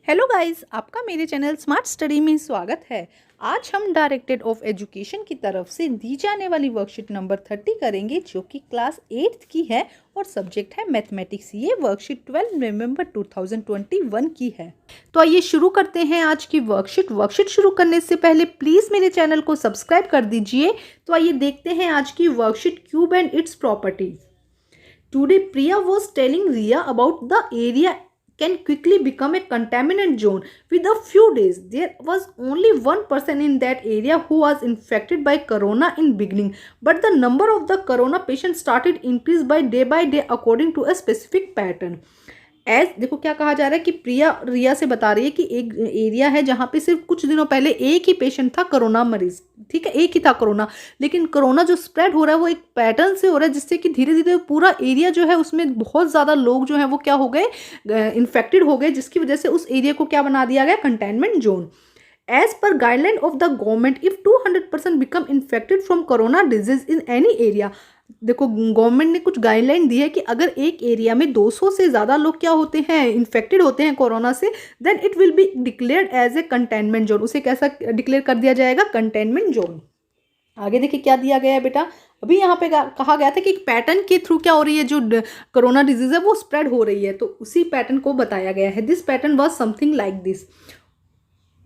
Hello guys, आपका मेरे channel smart study में स्वागत है। आज हम डायरेक्टेड ऑफ एजुकेशन की तरफ से दी जाने वाली वर्कशीट नंबर 30 करेंगे, जो कि क्लास 8th की है और सब्जेक्ट है मैथमेटिक्स। ये वर्कशीट 12 नवंबर 2021 की है। तो आइए शुरू करते हैं आज की वर्कशीट शुरू करने से पहले प्लीज़ मेरे चैनल को सब्सक्राइब कर दीजिए। तो आइए देखते हैं आज की worksheet cube and its properties. Today, Priya was telling Riya about the area can quickly become a contaminant zone. With a few days, there was only one person in that area who was infected by corona in beginning, but the number of the corona patients started increase by day according to a specific pattern. देखो क्या कहा जा रहा है कि प्रिया रिया से बता रही है कि एक एरिया है जहाँ पे सिर्फ कुछ दिनों पहले एक ही पेशेंट था कोरोना मरीज, ठीक है, एक ही था कोरोना, लेकिन कोरोना जो स्प्रेड हो रहा है वो एक पैटर्न से हो रहा है, जिससे कि धीरे धीरे पूरा एरिया जो है उसमें बहुत ज़्यादा लोग जो है वो क्या हो गए, इन्फेक्टेड हो गए, जिसकी वजह से उस एरिया को क्या बना दिया गया, containment zone. As per guideline of the government, if 200% become infected from corona disease in any area, देखो गवर्नमेंट ने कुछ गाइडलाइन दी है कि अगर एक एरिया में 200 से ज़्यादा लोग क्या होते हैं, इन्फेक्टेड होते हैं कोरोना से, then it will be declared as a containment zone. उसे कैसा डिक्लेयर कर दिया जाएगा, कंटेनमेंट जोन। आगे देखिए क्या दिया गया है बेटा। अभी यहाँ पे कहा गया था कि एक पैटर्न के थ्रू क्या हो रही है, जो कोरोना डिजीज है वो स्प्रेड हो रही है, तो उसी पैटर्न को बताया गया है। This pattern was something like this.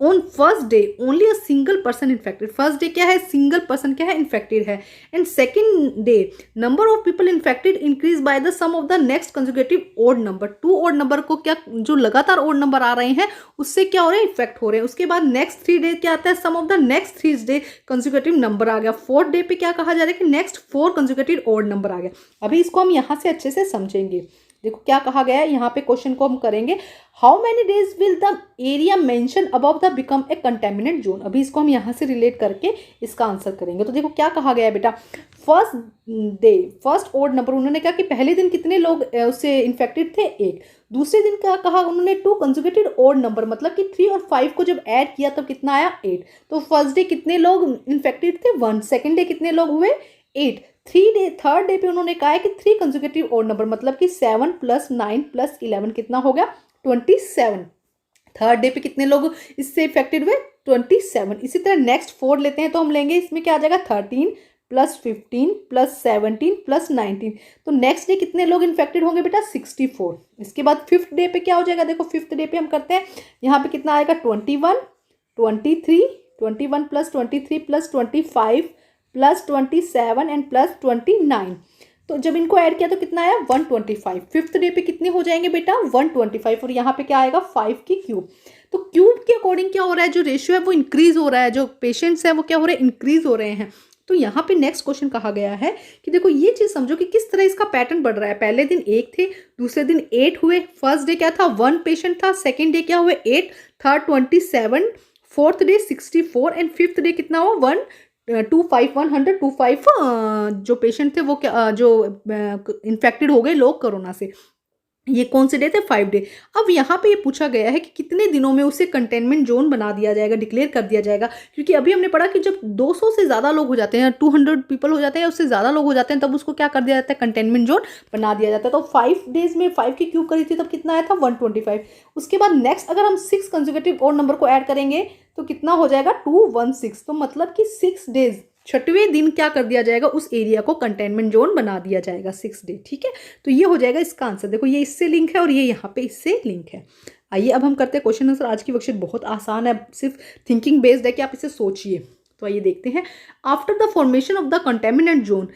On first day only a single person infected. First day क्या है, सिंगल पर्सन क्या है, इन्फेक्टेड है। And second day number of people infected increase by the sum of the next consecutive odd number. 2 odd number को क्या, जो लगातार odd number आ रहे हैं उससे क्या हो रहे हैं, इफेक्ट हो रहे हैं। उसके बाद नेक्स्ट 3 डे क्या आता है, sum of the next 3 day consecutive number आ गया। 4th डे पे क्या कहा जा रहा है कि नेक्स्ट 4 कंसेक्यूटिव ओड नंबर आ गया। अभी इसको हम यहाँ से अच्छे से समझेंगे। देखो क्या कहा गया है, यहाँ पे क्वेश्चन को हम करेंगे, how many days will the area mention above the become a contaminant zone. अभी इसको हम यहाँ से रिलेट करके इसका आंसर करेंगे। तो देखो क्या कहा गया है बेटा, first day first odd number, उन्होंने कहा कि पहले दिन कितने लोग उससे इन्फेक्टेड थे, 1। दूसरे दिन क्या कहा उन्होंने, 2 कंसेक्यूटिव ओड नंबर, मतलब कि 3 और 5 को जब ऐड किया तब कितना आया, 8। तो फर्स्ट डे कितने लोग इन्फेक्टेड थे, 1। सेकेंड डे कितने लोग हुए, 8। थर्ड डे पे उन्होंने कहा है कि 3 कंसेक्यूटिव ओड नंबर, मतलब कि 7 + 9 + 11 कितना हो गया, 27। थर्ड डे पे कितने लोग इससे इफेक्टेड हुए, 27। इसी तरह नेक्स्ट 4 लेते हैं तो हम लेंगे, इसमें क्या आ जाएगा, 13 + 15 + 17 + 19। तो नेक्स्ट डे कितने लोग इन्फेक्टेड होंगे बेटा, 64। इसके बाद 5th डे पे क्या हो जाएगा, देखो 5th डे पे हम करते हैं, यहाँ पे कितना आएगा, 21, 23, 21 + 23 + 25 + 27 एंड +29। तो जब इनको ऐड किया तो कितना आया, 125। 5th डे पे कितने हो जाएंगे बेटा, 125। और यहाँ पे क्या आएगा, 5 की क्यूब। तो क्यूब के अकॉर्डिंग क्या हो रहा है, जो रेशियो है वो इंक्रीज हो रहा है, जो पेशेंट्स है वो क्या हो रहे हैं, इंक्रीज हो रहे हैं। तो यहाँ पे नेक्स्ट क्वेश्चन कहा गया है कि देखो ये चीज समझो कि किस तरह इसका पैटर्न बढ़ रहा है। पहले दिन 1 थे, दूसरे दिन 8 हुए, फर्स्ट डे क्या था, 1 पेशेंट था, सेकेंड डे क्या हुए, 8, third 27, 4th day 64 and 5th day कितना हुआ, 125 जो पेशेंट थे वो क्या, जो इन्फेक्टेड हो गए लोग कोरोना से। ये कौन से डे थे, 5 डे। अब यहाँ पे ये पूछा गया है कि कितने दिनों में उसे कंटेनमेंट जोन बना दिया जाएगा, डिक्लेयर कर दिया जाएगा। क्योंकि अभी हमने पढ़ा कि जब 200 से ज़्यादा लोग हो जाते हैं, 200 पीपल हो जाते हैं या उससे ज़्यादा लोग हो जाते हैं, तब उसको क्या कर दिया जाता है, कंटेनमेंट जोन बना दिया जाता है। तो 5 डेज में 5 की क्यूब करी थी तब कितना आया था, 125। उसके बाद नेक्स्ट अगर हम 6 कंसेक्यूटिव और नंबर को ऐड करेंगे तो कितना हो जाएगा, 216। तो मतलब कि 6 डेज, 6वें दिन क्या कर दिया जाएगा, उस एरिया को कंटेनमेंट जोन बना दिया जाएगा, 6 डे, ठीक है। तो ये हो जाएगा इसका आंसर। देखो ये इससे लिंक है और ये यहाँ पे इससे लिंक है। आइए अब हम करते हैं क्वेश्चन आंसर। आज की वर्कशीट बहुत आसान है, सिर्फ थिंकिंग बेस्ड है कि आप इसे सोचिए। तो आइए देखते हैं, after the formation of the contaminant zone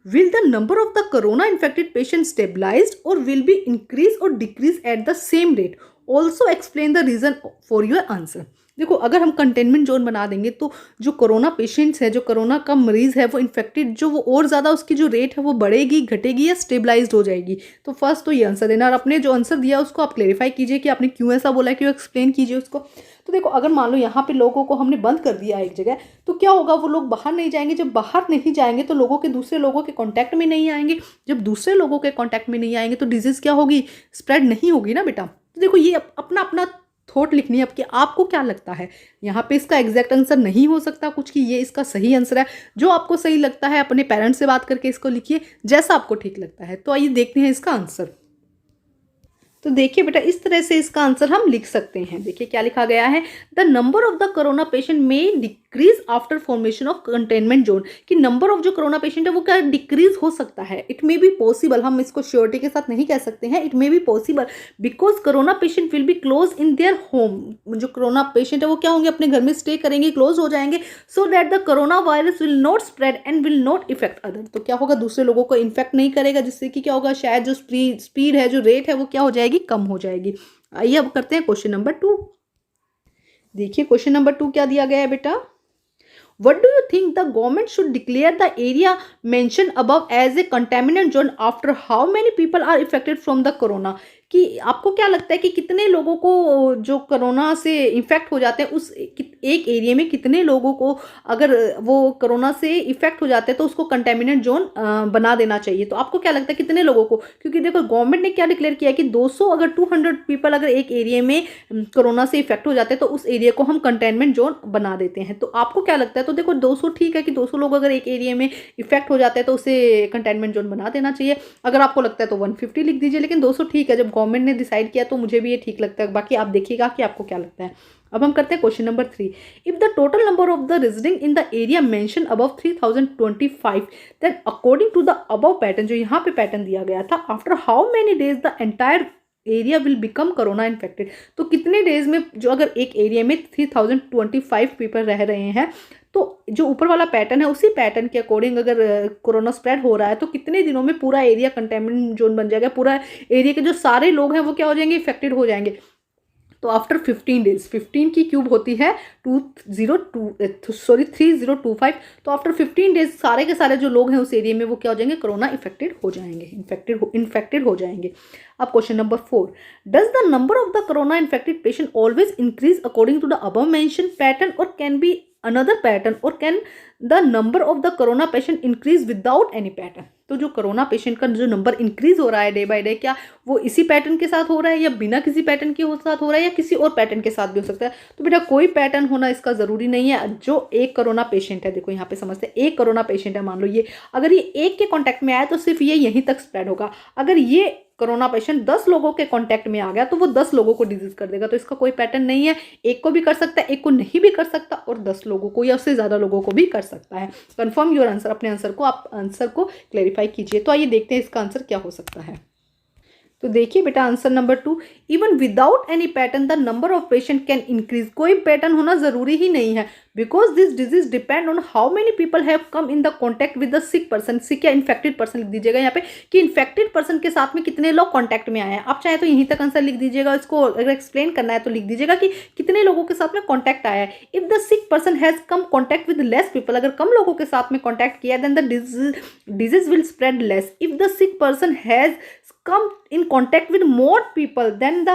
will the number of the corona infected patients stabilized or will be increase or decrease at the same rate? Also explain the reason for your answer. देखो अगर हम containment zone बना देंगे तो जो corona patients है, जो corona का मरीज है वो इन्फेक्टेड, जो वो और ज़्यादा उसकी जो रेट है वो बढ़ेगी, घटेगी या स्टेबलाइज्ड हो जाएगी। तो फर्स्ट तो ये आंसर देना, और अपने जो आंसर दिया उसको आप क्लेरिफाई कीजिए कि आपने क्यों ऐसा बोला, क्यों एक्सप्लेन कीजिए उसको। तो देखो अगर मान लो यहाँ पे लोगों को हमने बंद कर दिया एक जगह, तो क्या होगा, वो लोग बाहर नहीं जाएंगे। जब बाहर नहीं जाएंगे तो लोगों के दूसरे लोगों के कॉन्टैक्ट में नहीं आएंगे। जब दूसरे लोगों के कॉन्टैक्ट में नहीं आएंगे तो डिजीज़ क्या होगी, स्प्रेड नहीं होगी ना बेटा। तो देखो ये अपना अपना थॉट लिखनी है आपकी, आपको क्या लगता है। यहाँ पे इसका एग्जैक्ट आंसर नहीं हो सकता कुछ कि ये इसका सही आंसर है। जो आपको सही लगता है अपने पेरेंट्स से बात करके इसको लिखिए, जैसा आपको ठीक लगता है। तो आइए देखते हैं इसका आंसर। तो देखिए बेटा, इस तरह से इसका आंसर हम लिख सकते हैं। देखिए क्या लिखा गया है, the number of the corona patient में decrease after formation of containment zone, कि नंबर ऑफ जो कोरोना पेशेंट है वो क्या डिक्रीज हो सकता है। इट मे बी पॉसिबल, हम इसको श्योरिटी के साथ नहीं कह सकते हैं, it may be possible because corona patient will be close in their home. जो कोरोना पेशेंट है वो क्या होंगे, अपने घर में स्टे करेंगे, क्लोज हो जाएंगे, so that the corona virus will not spread and will not effect other. तो क्या होगा, दूसरे लोगों को इन्फेक्ट नहीं करेगा, जिससे कि क्या होगा, शायद जो स्पीड है, जो रेट है, वो क्या हो जाएगी, कम हो जाएगी। आइए अब करते हैं क्वेश्चन नंबर 2। देखिए क्वेश्चन नंबर 2 क्या दिया गया है बेटा, What do you think the government should declare the area mentioned above as a contaminant zone after how many people are affected from the corona? कि आपको क्या लगता है कि कितने लोगों को जो कोरोना से इन्फेक्ट हो जाते हैं, उस एक एरिया में कितने लोगों को अगर वो कोरोना से इफेक्ट हो जाते हैं तो उसको कंटेमिनेंट जोन बना देना चाहिए। तो आपको क्या लगता है कितने लोगों को, क्योंकि देखो गवर्नमेंट ने क्या डिक्लेयर किया है कि 200 अगर 200 पीपल अगर एक एरिया में कोरोना से इफेक्ट हो जाते हैं तो उस एरिया को हम कंटेनमेंट जोन बना देते हैं। तो आपको क्या लगता है, तो देखो 200 ठीक है कि 200 लोग अगर एक एरिया में इफेक्ट हो जाते हैं तो उसे कंटेनमेंट जोन बना देना चाहिए। अगर आपको लगता है तो 150 लिख दीजिए, लेकिन 200 ठीक है, जब गवर्नमेंट ने डिसाइड किया तो मुझे भी ये ठीक लगता है। बाकी आप देखिएगा कि आपको क्या लगता है। अब हम करते हैं question number 3। If the total number of the resident in the area mention above 3025, then according to the above pattern, जो यहाँ पे पैटर्न दिया गया था, after how many days the entire area will become corona infected. तो कितने days में, जो अगर एक एरिया में 3025 पीपल रह रहे हैं, तो जो ऊपर वाला पैटर्न है उसी पैटर्न के अकॉर्डिंग अगर कोरोना स्प्रेड हो रहा है तो कितने दिनों में पूरा एरिया कंटेनमेंट जोन बन जाएगा, पूरा एरिया के जो सारे लोग हैं वो क्या हो जाएंगे, इफेक्टेड हो जाएंगे। तो आफ्टर 15 डेज, 15 की क्यूब होती है 3025, तो आफ्टर 15 डेज सारे के सारे जो लोग हैं उस एरिया में वो क्या हो जाएंगे, कोरोना इफेक्टेड हो जाएंगे, इन्फेक्टेड हो जाएंगे। अब question number 4, does the number of the corona infected patient always increase according to the above mention pattern और कैन बी अनदर पैटर्न, और can the number of the corona patient increase without any pattern. तो जो corona patient का जो number increase हो रहा है day by day, क्या वो इसी पैटर्न के साथ हो रहा है या बिना किसी पैटर्न के साथ हो रहा है या किसी और पैटर्न के साथ भी हो सकता है। तो बेटा कोई पैटर्न होना इसका जरूरी नहीं है। जो एक कोरोना पेशेंट है, देखो यहाँ पे समझते हैं, एक कोरोना पेशेंट है, मान लो ये अगर ये एक के कॉन्टैक्ट में आया तो सिर्फ ये यहीं तक स्प्रेड होगा। अगर ये कोरोना पेशेंट 10 लोगों के कांटेक्ट में आ गया तो वो 10 लोगों को डिजीज कर देगा। तो इसका कोई पैटर्न नहीं है, एक को भी कर सकता है, एक को नहीं भी कर सकता, और 10 लोगों को या उससे ज़्यादा लोगों को भी कर सकता है। कंफर्म योर आंसर, अपने आंसर को आप आंसर को क्लैरिफाई कीजिए। तो आइए देखते हैं इसका आंसर क्या हो सकता है। तो देखिए बेटा answer number 2, even without any pattern the number of patient can increase. कोई पैटर्न होना जरूरी ही नहीं है, because this disease depend on how many people have come in the contact with the sick person. Sick या infected person लिख दीजिएगा यहाँ पे कि इन्फेक्टेड पर्सन के साथ में कितने लोग कॉन्टैक्ट में आए हैं। आप चाहे तो यहीं तक आंसर लिख दीजिएगा, इसको अगर एक्सप्लेन करना है तो लिख दीजिएगा कि कितने लोगों के साथ में कॉन्टैक्ट आया है। If the sick person has come contact with less people, अगर कम लोगों के साथ में कॉन्टैक्ट किया then the disease will spread less. If the sick person has come in contact with more people then the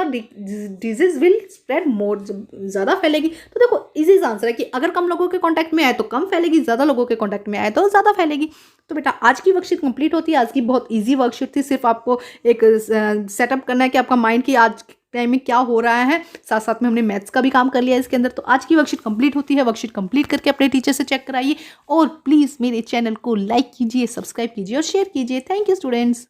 disease will spread more, ज़्यादा फैलेगी। तो देखो इजी आंसर है कि अगर कम लोगों के कांटेक्ट में आए तो कम फैलेगी, ज़्यादा लोगों के कांटेक्ट में आए तो ज़्यादा फैलेगी। तो बेटा आज की वर्कशीट कंप्लीट होती है। आज की बहुत इजी वर्कशीट थी, सिर्फ आपको एक सेटअप करना है कि आपका माइंड की आज टाइम में क्या हो रहा है, साथ साथ में हमने मैथ्स का भी काम कर लिया इसके अंदर। तो आज की वर्कशीट कंप्लीट होती है। वर्कशीट कंप्लीट करके अपने टीचर से चेक कराइए और प्लीज़ मेरे चैनल को लाइक कीजिए, सब्सक्राइब कीजिए और शेयर कीजिए। Thank you students.